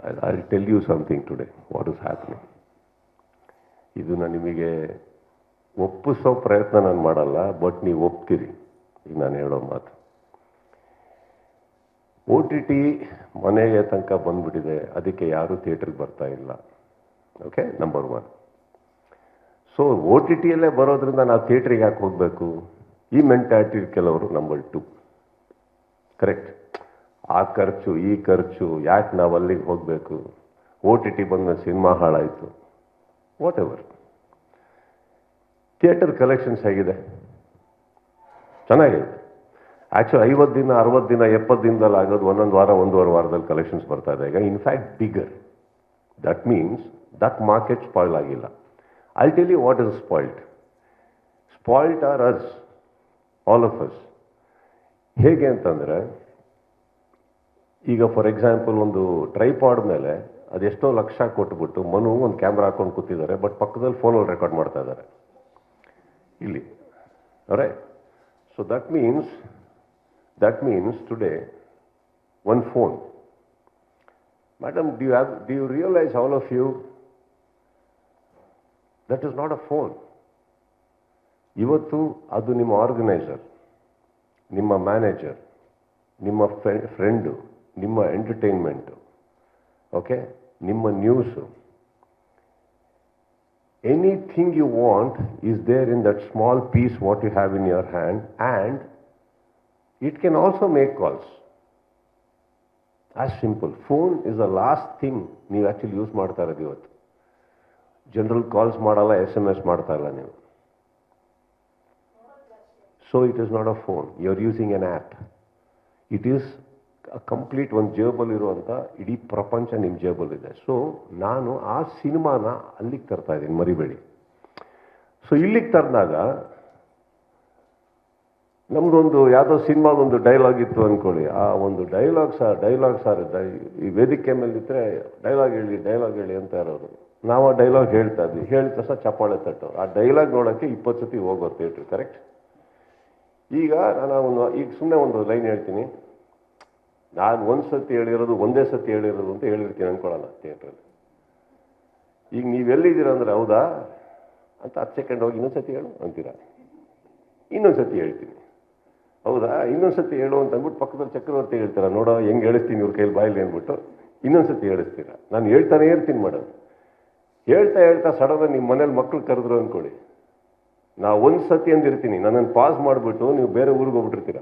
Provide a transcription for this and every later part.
I'll tell you something today, what is happening. ಇದು ನಾನು ನಿಮಗೆ ಒಪ್ಪಿಸೋ ಪ್ರಯತ್ನ ನಾನು ಮಾಡಲ್ಲ, ಬಟ್ ನೀವು ಒಪ್ತೀರಿ ಈಗ ನಾನು ಹೇಳೋ ಮಾತು. OTT ಮನೆಗೆ ತನಕ ಬಂದ್ಬಿಟ್ಟಿದೆ, ಅದಕ್ಕೆ ಯಾರೂ ಥಿಯೇಟ್ರಿಗೆ ಬರ್ತಾ ಇಲ್ಲ. Okay, number 1. ಸೊ OTTಯಲ್ಲೇ ಬರೋದ್ರಿಂದ ನಾವು ಥಿಯೇಟ್ರಿಗೆ ಯಾಕೆ ಹೋಗಬೇಕು, ಈ ಮೆಂಟಾಲಿಟಿ ಕೆಲವರು. ನಂಬರ್ 2, ಕರೆಕ್ಟ್, ಆ ಖರ್ಚು ಈ ಖರ್ಚು ಯಾಕೆ ನಾವು ಅಲ್ಲಿಗೆ ಹೋಗಬೇಕು, OTT ಬಂದ ಸಿನಿಮಾ ಹಾಳಾಯಿತು, ವಾಟ್ ಎವರ್. ಥಿಯೇಟರ್ ಕಲೆಕ್ಷನ್ಸ್ ಹೇಗಿದೆ? ಚೆನ್ನಾಗಿದೆ. ಆ್ಯಕ್ಚುಲಿ 50 ದಿನ 60 ದಿನ 70 ದಿನದಲ್ಲಿ ಆಗೋದು ಒಂದೊಂದು ವಾರ ಒಂದೂವರೆ ವಾರದಲ್ಲಿ ಕಲೆಕ್ಷನ್ಸ್ ಬರ್ತಾ ಇದೆ ಈಗ. In fact bigger. That means that market spoil ಆಗಿಲ್ಲ. I tell you what is spoiled. Spoiled are us, all of us. ಹೇಗೆ ಅಂತಂದರೆ, ಈಗ ಫಾರ್ ಎಕ್ಸಾಂಪಲ್ ಒಂದು ಟ್ರೈಪಾಡ್ ಮೇಲೆ ಅದೆಷ್ಟೋ ಲಕ್ಷ ಕೊಟ್ಬಿಟ್ಟು ಮನು ಒಂದು ಕ್ಯಾಮ್ರಾ ಹಾಕೊಂಡು ಕೂತಿದ್ದಾರೆ, ಬಟ್ ಪಕ್ಕದಲ್ಲಿ ಫೋನಲ್ಲಿ ರೆಕಾರ್ಡ್ ಮಾಡ್ತಾ ಇದ್ದಾರೆ ಇಲ್ಲಿ. Right? So that means today one phone. Madam, do you realize, all of you, that is not a phone. ಇವತ್ತು ಅದು ನಿಮ್ಮ ಆರ್ಗನೈಸರ್, ನಿಮ್ಮ ಮ್ಯಾನೇಜರ್, ನಿಮ್ಮ ಫ್ರೆಂಡು, ನಿಮ್ಮ ಎಂಟರ್ಟೈನ್ಮೆಂಟು, ಓಕೆ, ನಿಮ್ಮ news. Anything you want is there in that small piece what you have in your hand, and it can also make calls. As simple. Phone is the last thing ನೀವು actually use ಮಾಡ್ತಾ ಇರೋದು ಇವತ್ತು. General calls ಮಾಡಲ್ಲ, SMS ಮಾಡ್ತಾ ಇಲ್ಲ ನೀವು. So it is not a phone, you are using an app. It is complete ಒಂದು ಜೇಬಲ್ಲಿ ಇರುವಂಥ ಇಡೀ ಪ್ರಪಂಚ ನಿಮ್ಮ ಜೇಬಲ್ಲಿದೆ. ಸೊ ನಾನು ಆ ಸಿನಿಮಾನ ಅಲ್ಲಿಗೆ ತರ್ತಾ ಇದ್ದೀನಿ, ಮರಿಬೇಡಿ. ಸೊ ಇಲ್ಲಿಗೆ ತರಿದಾಗ ನಮ್ಮದೊಂದು ಯಾವುದೋ ಸಿನಿಮಾದೊಂದು ಡೈಲಾಗ್ ಇತ್ತು ಅಂದ್ಕೊಳ್ಳಿ. ಆ ಒಂದು ಡೈಲಾಗ್ ಸಾರ್ ಈ ವೇದಿಕೆ ಮೇಲೆ ಇದ್ದರೆ ಡೈಲಾಗ್ ಹೇಳಿ ಅಂತ ಇರೋರು. ನಾವು ಆ ಡೈಲಾಗ್ ಹೇಳ್ತಾ ಇದ್ವಿ, ಹೇಳಿದ ತಕ್ಷಣ ಚಪ್ಪಾಳೆ ತಟ್ಟೋರು. ಆ ಡೈಲಾಗ್ ನೋಡೋಕ್ಕೆ 20 ಸತಿ ಹೋಗೋರು ಥಿಯೇಟ್ರ್, ಕರೆಕ್ಟ್? ಈಗ ಈಗ ಸುಮ್ಮನೆ ಒಂದು ಲೈನ್ ಹೇಳ್ತೀನಿ, ನಾನು ಒಂದು ಸತಿ ಹೇಳಿರೋದು ಒಂದೇ ಸತಿ ಹೇಳಿರೋದು ಅಂತ ಹೇಳಿರ್ತೀನಿ ಅಂದ್ಕೊಳ್ಳೋಣ ಥಿಯೇಟ್ರಲ್ಲಿ. ಈಗ ನೀವೆಲ್ಲಿದ್ದೀರ ಅಂದರೆ ಹೌದಾ ಅಂತ 10 ಸೆಕೆಂಡ್ ಹೋಗಿ ಇನ್ನೊಂದು ಸತಿ ಹೇಳು ಅಂತೀರಾ. ಇನ್ನೊಂದು ಸತಿ ಹೇಳ್ತೀನಿ, ಹೌದಾ ಇನ್ನೊಂದು ಸತಿ ಹೇಳು ಅಂತ ಅಂದ್ಬಿಟ್ಟು ಪಕ್ಕದಲ್ಲಿ ಚಕ್ರವರ್ತಿ ಹೇಳ್ತೀರ, ನೋಡೋ ಹೆಂಗೆ ಹೇಳಿಸ್ತೀನಿ ಇವ್ರ ಕೈಲಿ ಬಾಯಲ್ಲಿ ಅಂದ್ಬಿಟ್ಟು ಇನ್ನೊಂದು ಸತಿ ಹೇಳಿಸ್ತೀರ. ನಾನು ಹೇಳ್ತಾನೆ ಇರ್ತೀನಿ ಮೇಡಮ್. ಹೇಳ್ತಾ ಸಡನ್ ನಿಮ್ಮ ಮನೇಲಿ ಮಕ್ಕಳು ಕರೆದ್ರು ಅಂದ್ಕೊಳ್ಳಿ, ನಾ ಒಂದು ಸತಿ ಅಂದಿರ್ತೀನಿ, ನನ್ನನ್ನು ಪಾಸ್ ಮಾಡಿಬಿಟ್ಟು ನೀವು ಬೇರೆ ಊರಿಗೆ ಹೋಗ್ಬಿಟ್ಟಿರ್ತೀರ.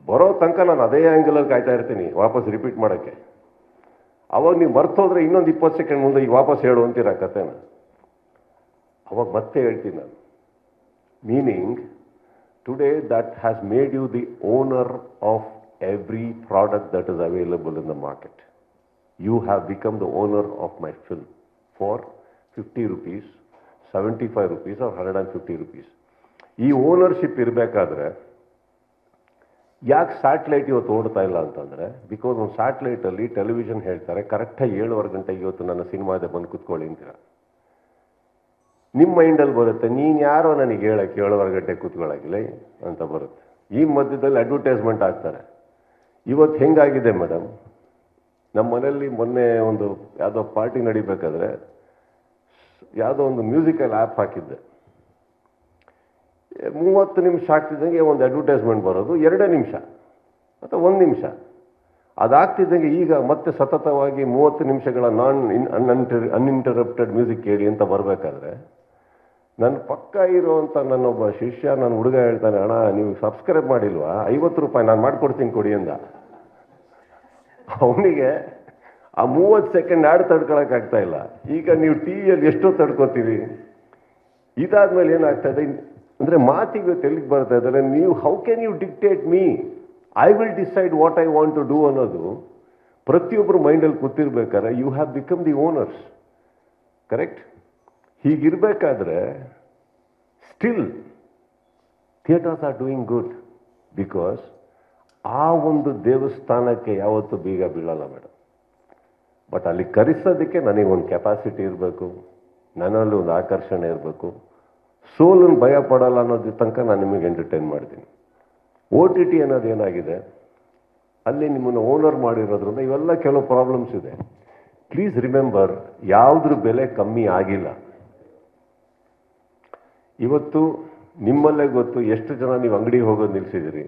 ಬರೋ ತನಕ ನಾನು ಅದೇ ಆ್ಯಂಗಲಲ್ಲಿ ಕಾಯ್ತಾ ಇರ್ತೀನಿ ವಾಪಸ್ ರಿಪೀಟ್ ಮಾಡೋಕ್ಕೆ. ಅವಾಗ ನೀವು ಮರ್ತೋದ್ರೆ ಇನ್ನೊಂದು 20 ಸೆಕೆಂಡ್ ಮುಂದೆ ಈಗ ವಾಪಸ್ ಹೇಳು ಅಂತೀರ ಕಥೆನ. ಅವಾಗ ಮತ್ತೆ ಹೇಳ್ತೀನಿ ನಾನು. Meaning, today that has made you the owner of every product that is available in the market. You have become the owner of my film for 50 rupees, 75 rupees or 150 rupees. ಈ ಓನರ್ಶಿಪ್ ಇರಬೇಕಾದ್ರೆ ಯಾಕೆ satellite ಇವತ್ತು ಓಡ್ತಾ ಇಲ್ಲ ಅಂತಂದರೆ, because ಒಂದು ಸ್ಯಾಟಲೈಟಲ್ಲಿ television ಹೇಳ್ತಾರೆ ಕರೆಕ್ಟಾಗಿ 7:15 ಗಂಟೆಗೆ ಇವತ್ತು ನನ್ನ ಸಿನಿಮಾ ಇದೆ ಬಂದು ಕೂತ್ಕೊಳ್ಳಿ ಅಂತೀರ. ನಿಮ್ಮ ಮೈಂಡಲ್ಲಿ ಬರುತ್ತೆ, ನೀನು ಯಾರೋ ನನಗೆ ಹೇಳಕ್ಕೆ 7:15 ಗಂಟೆಗೆ ಕೂತ್ಕೊಳ್ಳೋಕ್ಕಿಲ್ಲ ಅಂತ ಬರುತ್ತೆ. ಈ ಮಧ್ಯದಲ್ಲಿ ಅಡ್ವರ್ಟೈಸ್ಮೆಂಟ್ ಆಗ್ತಾರೆ. ಇವತ್ತು ಹೆಂಗಾಗಿದೆ ಮೇಡಮ್, ನಮ್ಮ ಮನೆಯಲ್ಲಿ ಮೊನ್ನೆ ಒಂದು ಯಾವುದೋ ಪಾರ್ಟಿ ನಡಿಬೇಕಾದ್ರೆ ಯಾವುದೋ ಒಂದು ಮ್ಯೂಸಿಕಲ್ ಆ್ಯಪ್ ಹಾಕಿದ್ದೆ. 30 ನಿಮಿಷ ಆಗ್ತಿದ್ದಂಗೆ ಒಂದು ಅಡ್ವರ್ಟೈಸ್ಮೆಂಟ್ ಬರೋದು 2 ನಿಮಿಷ ಅಥವಾ 1 ನಿಮಿಷ. ಅದಾಗ್ತಿದ್ದಂಗೆ ಈಗ ಮತ್ತೆ ಸತತವಾಗಿ 30 ನಿಮಿಷಗಳ ಅನ್ಇಂಟರಪ್ಟೆಡ್ ಮ್ಯೂಸಿಕ್ ಕೇಳಿ ಅಂತ ಬರಬೇಕಾದ್ರೆ, ನನ್ನ ಪಕ್ಕ ಇರೋವಂಥ ನನ್ನೊಬ್ಬ ಶಿಷ್ಯ, ನನ್ನ ಹುಡುಗ ಹೇಳ್ತಾನೆ, ಅಣ್ಣ ನೀವು ಸಬ್ಸ್ಕ್ರೈಬ್ ಮಾಡಿಲ್ವಾ, 50 ರೂಪಾಯಿ ನಾನು ಮಾಡಿಕೊಡ್ತೀನಿ ಕೊಡಿ ಅಂದ. ಅವನಿಗೆ ಆ 30 ಸೆಕೆಂಡ್ ಆಡ್ ತಡ್ಕೊಳಕ್ಕಾಗ್ತಾ ಇಲ್ಲ. ಈಗ ನೀವು ಟಿವಿಯಲ್ಲಿ ಎಷ್ಟೋ ತಡ್ಕೊತೀರಿ. ಇದಾದ್ಮೇಲೆ ಏನಾಗ್ತದೆ ಅಂದರೆ, ಮಾತಿಗೆ ತೆಲಿಗೆ ಬರ್ತಾ ಇದ್ದಾರೆ, ನೀವು how can you dictate me, I will decide what I want to do ಅನ್ನೋದು ಪ್ರತಿಯೊಬ್ಬರು ಮೈಂಡಲ್ಲಿ ಕೂತಿರ್ಬೇಕಾದ್ರೆ you have become the owners, correct? ಹೀಗಿರಬೇಕಾದ್ರೆ still theatres are doing good, because ಆ ಒಂದು ದೇವಸ್ಥಾನಕ್ಕೆ ಯಾವತ್ತೂ ಬೀಗ ಬೀಳಲ್ಲ ಮೇಡಮ್. ಬಟ್ ಅಲ್ಲಿ ಕರೆಸೋದಕ್ಕೆ ನನಗೊಂದು ಕೆಪಾಸಿಟಿ ಇರಬೇಕು, ನನ್ನಲ್ಲಿ ಒಂದು ಆಕರ್ಷಣೆ ಇರಬೇಕು, ಸೋಲನ್ನು ಭಯ ಪಡಲ್ಲ ಅನ್ನೋದ್ರ ತನಕ ನಾನು ನಿಮಗೆ ಎಂಟರ್ಟೈನ್ ಮಾಡ್ತೀನಿ. OTT ಅನ್ನೋದು ಏನಾಗಿದೆ, ಅಲ್ಲಿ ನಿಮ್ಮನ್ನು ಓನರ್ ಮಾಡಿರೋದ್ರಿಂದ ಇವೆಲ್ಲ ಕೆಲವು ಪ್ರಾಬ್ಲಮ್ಸ್ ಇದೆ. ಪ್ಲೀಸ್ ರಿಮೆಂಬರ್, ಯಾವುದ್ರ ಬೆಲೆ ಕಮ್ಮಿ ಆಗಿಲ್ಲ. ಇವತ್ತು ನಿಮ್ಮಲ್ಲೇ ಗೊತ್ತು ಎಷ್ಟು ಜನ ನೀವು ಅಂಗಡಿಗೆ ಹೋಗೋದು ನಿಲ್ಲಿಸಿದಿರಿ,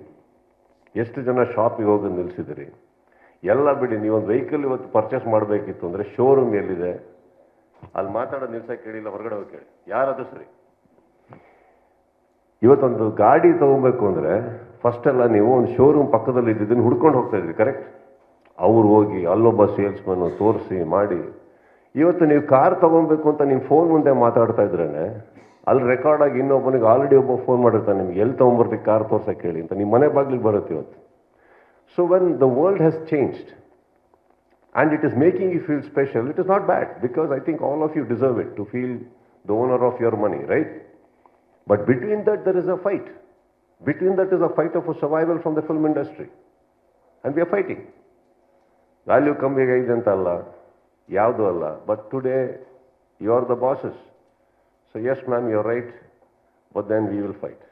ಎಷ್ಟು ಜನ ಶಾಪಿಗೆ ಹೋಗೋದು ನಿಲ್ಲಿಸಿದಿರಿ. ಎಲ್ಲ ಬಿಡಿ, ನೀವೊಂದು ವೆಹಿಕಲ್ ಇವತ್ತು ಪರ್ಚೇಸ್ ಮಾಡಬೇಕಿತ್ತು ಅಂದರೆ ಶೋರೂಮ್ ಎಲ್ಲಿದೆ ಅಲ್ಲಿ ಮಾತಾಡೋದು ನಿಲ್ಸಕ್ಕೆ ಕೇಳಿಲ್ಲ, ಹೊರಗಡೆ ಹೋಗಿ ಕೇಳಿ, ಯಾರದು ಸರಿ. ಇವತ್ತೊಂದು ಗಾಡಿ ತೊಗೊಬೇಕು ಅಂದರೆ ಫಸ್ಟ್ ಎಲ್ಲ ನೀವು ಒಂದು ಶೋರೂಮ್ ಪಕ್ಕದಲ್ಲಿ ಇದ್ದಿದ್ದನ್ನು ಹುಡ್ಕೊಂಡು ಹೋಗ್ತಾ ಇದ್ರಿ, ಕರೆಕ್ಟ್? ಅವ್ರು ಹೋಗಿ ಅಲ್ಲೊಬ್ಬ ಸೇಲ್ಸ್ಮನ್ನು ತೋರಿಸಿ ಮಾಡಿ. ಇವತ್ತು ನೀವು ಕಾರ್ ತೊಗೊಬೇಕು ಅಂತ ನಿಮ್ಮ ಫೋನ್ ಮುಂದೆ ಮಾತಾಡ್ತಾ ಇದ್ರೇ ಅಲ್ಲಿ ರೆಕಾರ್ಡ್ ಆಗಿ ಇನ್ನೊಬ್ಬನಿಗೆ ಆಲ್ರೆಡಿ ಒಬ್ಬ ಫೋನ್ ಮಾಡಿರ್ತಾನೆ, ನಿಮ್ಗೆ ಎಲ್ಲಿ ತೊಗೊಂಬರ್ತೀವಿ ಕಾರ್ ತೋರ್ಸಕ್ಕೆ ಹೇಳಿ ಅಂತ, ನಿಮ್ಮ ಮನೆ ಬಾಗಿಲಿಗೆ ಬರುತ್ತೆ ಇವತ್ತು. So when the world has changed and it is making you feel special, it is not bad, because I think all of you deserve it, to feel the owner of your money, right? But between that there is a fight. Between that is a fight of survival from the film industry, and we are fighting. Value ಕಮ್ಮಿ ಆಗಿದೆ ಅಂತ ಅಲ್ಲ, ಯಾವುದು ಅಲ್ಲ, but today you are the bosses. So yes ma'am, you are right, but then we will fight.